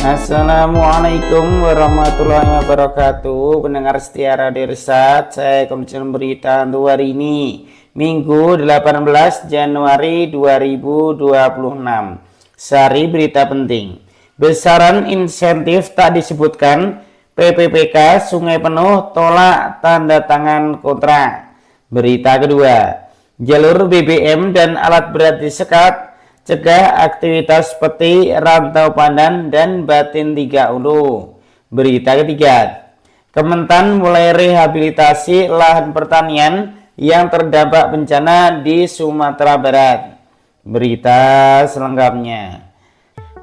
Assalamualaikum warahmatullahi wabarakatuh. Pendengar setia Radio Irsad, saya Komjen Berita untuk hari ini, Minggu 18 Januari 2026. Sehari berita penting. Besaran insentif tak disebutkan. PPPK Sungai Penuh tolak tanda tangan kontrak. Berita kedua, jalur BBM dan alat berat disekat, cegah aktivitas seperti Rantau Pandan dan Batin 3 Ulu. Berita ketiga, Kementan mulai rehabilitasi lahan pertanian yang terdampak bencana di Sumatera Barat. Berita selengkapnya.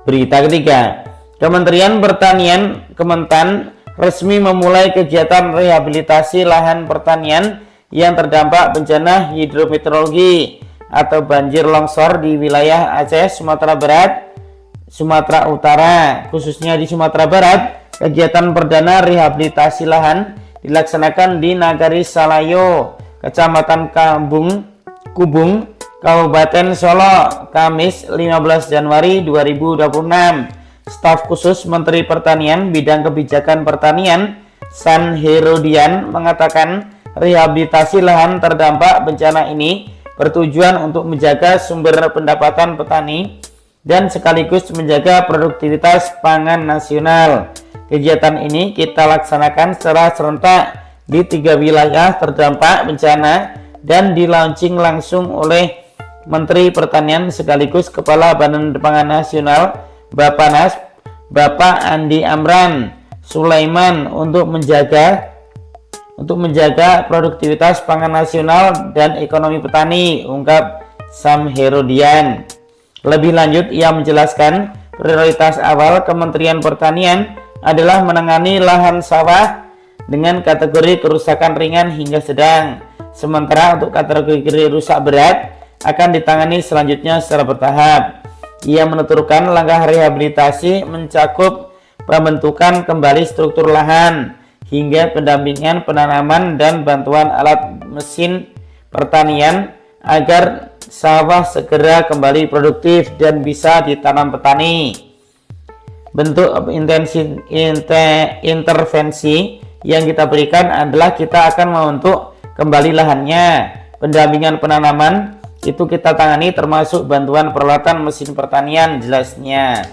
Berita ketiga, Kementerian Pertanian Kementan resmi memulai kegiatan rehabilitasi lahan pertanian yang terdampak bencana hidrometeorologi atau banjir longsor di wilayah Aceh, Sumatera Barat, Sumatera Utara. Khususnya di Sumatera Barat, kegiatan perdana rehabilitasi lahan dilaksanakan di Nagari Salayo, Kecamatan Kubung, Kabupaten Solo, Kamis 15 Januari 2026. Staf khusus Menteri Pertanian Bidang Kebijakan Pertanian San Herodian mengatakan rehabilitasi lahan terdampak bencana ini bertujuan untuk menjaga sumber pendapatan petani dan sekaligus menjaga produktivitas pangan nasional. Kegiatan ini kita laksanakan secara serentak di 3 wilayah terdampak bencana dan di-launching langsung oleh Menteri Pertanian sekaligus Kepala Badan Pangan Nasional Bappenas, Bapak Andi Amran Sulaiman untuk menjaga produktivitas pangan nasional dan ekonomi petani, ungkap Sam Herodian. Lebih lanjut, ia menjelaskan prioritas awal Kementerian Pertanian adalah menangani lahan sawah dengan kategori kerusakan ringan hingga sedang. Sementara untuk kategori rusak berat akan ditangani selanjutnya secara bertahap. Ia menuturkan langkah rehabilitasi mencakup pembentukan kembali struktur lahan hingga pendampingan penanaman dan bantuan alat mesin pertanian agar sawah segera kembali produktif dan bisa ditanam petani. Bentuk intervensi yang kita berikan adalah kita akan membentuk kembali lahannya. Pendampingan penanaman itu kita tangani termasuk bantuan peralatan mesin pertanian, jelasnya.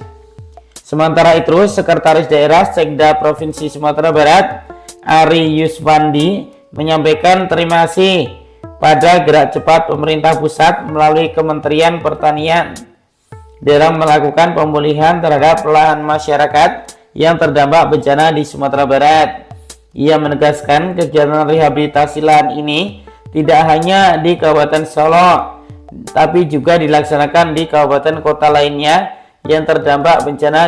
Sementara itu, Sekretaris Daerah Sekda Provinsi Sumatera Barat Ari Yuswandi menyampaikan terima kasih pada gerak cepat pemerintah pusat melalui Kementerian Pertanian dalam melakukan pemulihan terhadap lahan masyarakat yang terdampak bencana di Sumatera Barat. Ia menegaskan kegiatan rehabilitasi lahan ini tidak hanya di Kabupaten Solo, tapi juga dilaksanakan di kabupaten kota lainnya yang terdampak bencana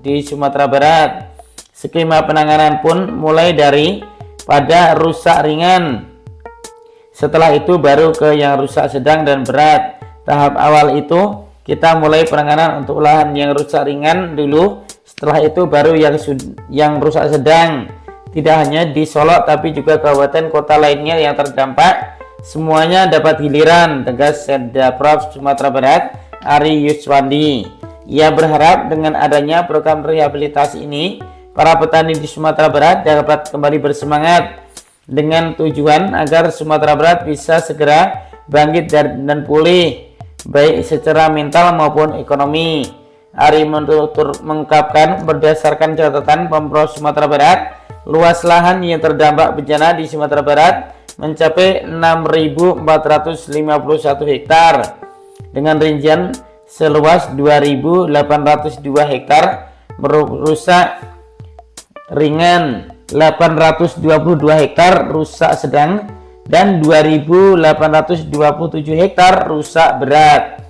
di Sumatera Barat. Skema penanganan pun mulai dari pada rusak ringan. Setelah itu baru ke yang rusak sedang dan berat. Tahap awal itu kita mulai penanganan untuk lahan yang rusak ringan dulu. Setelah itu baru yang rusak sedang. Tidak hanya di Solo tapi juga kabupaten kota lainnya yang terdampak, semuanya dapat giliran, tegas Sekda Sumatera Barat Ari Yuswandi. Ia berharap dengan adanya program rehabilitasi ini, para petani di Sumatera Barat dapat kembali bersemangat dengan tujuan agar Sumatera Barat bisa segera bangkit dan pulih, baik secara mental maupun ekonomi. Ari mengungkapkan berdasarkan catatan Pemprov Sumatera Barat, luas lahan yang terdampak bencana di Sumatera Barat mencapai 6.451 hektar dengan rincian seluas 2.802 hektar merusak ringan, 822 hektar rusak sedang, dan 2.827 hektar rusak berat.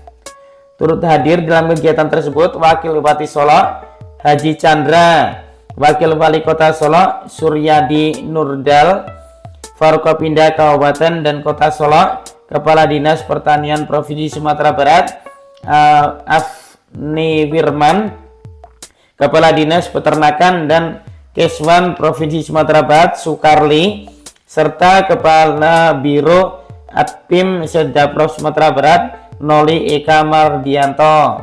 Turut hadir dalam kegiatan tersebut Wakil Bupati Solo Haji Chandra, Wakil Wali Kota Solo Suryadi Nurdal, Forkopimda Kabupaten dan Kota Solo, Kepala Dinas Pertanian Provinsi Sumatera Barat Afni Wirman, Kepala Dinas Peternakan dan Keswan Provinsi Sumatera Barat Sukarli, serta Kepala Biro Adpim Sedapro Sumatera Barat Noli Eka Mardianto.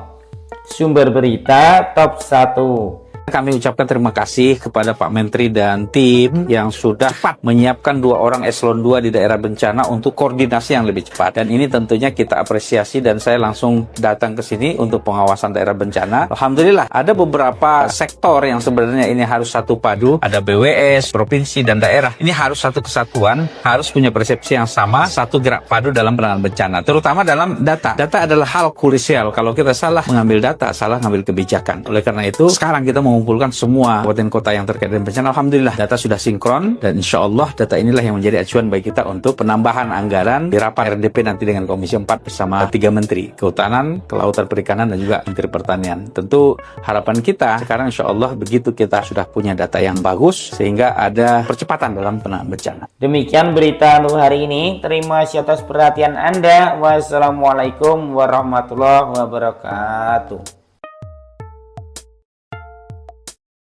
Sumber berita top 1. Kami ucapkan terima kasih kepada Pak Menteri dan tim yang sudah cepat menyiapkan 2 orang eselon 2 di daerah bencana untuk koordinasi yang lebih cepat. Dan ini tentunya kita apresiasi dan saya langsung datang ke sini untuk pengawasan daerah bencana. Alhamdulillah, ada beberapa sektor yang sebenarnya ini harus satu padu. Ada BWS, provinsi, dan daerah. Ini harus satu kesatuan, harus punya persepsi yang sama, satu gerak padu dalam penanganan bencana. Terutama dalam data. Data adalah hal krusial. Kalau kita salah mengambil data, salah mengambil kebijakan. Oleh karena itu, sekarang kita mengumpulkan semua kabupaten kota yang terkait dengan bencana. Alhamdulillah data sudah sinkron dan insya Allah data inilah yang menjadi acuan bagi kita untuk penambahan anggaran di rapat RDP nanti dengan Komisi 4 bersama 3 Menteri Kehutanan, Kelautan, Perikanan, dan juga Menteri Pertanian. Tentu harapan kita sekarang insya Allah begitu kita sudah punya data yang bagus sehingga ada percepatan dalam penanganan bencana. Demikian berita untuk hari ini. Terima kasih atas perhatian Anda. Wassalamualaikum warahmatullahi wabarakatuh.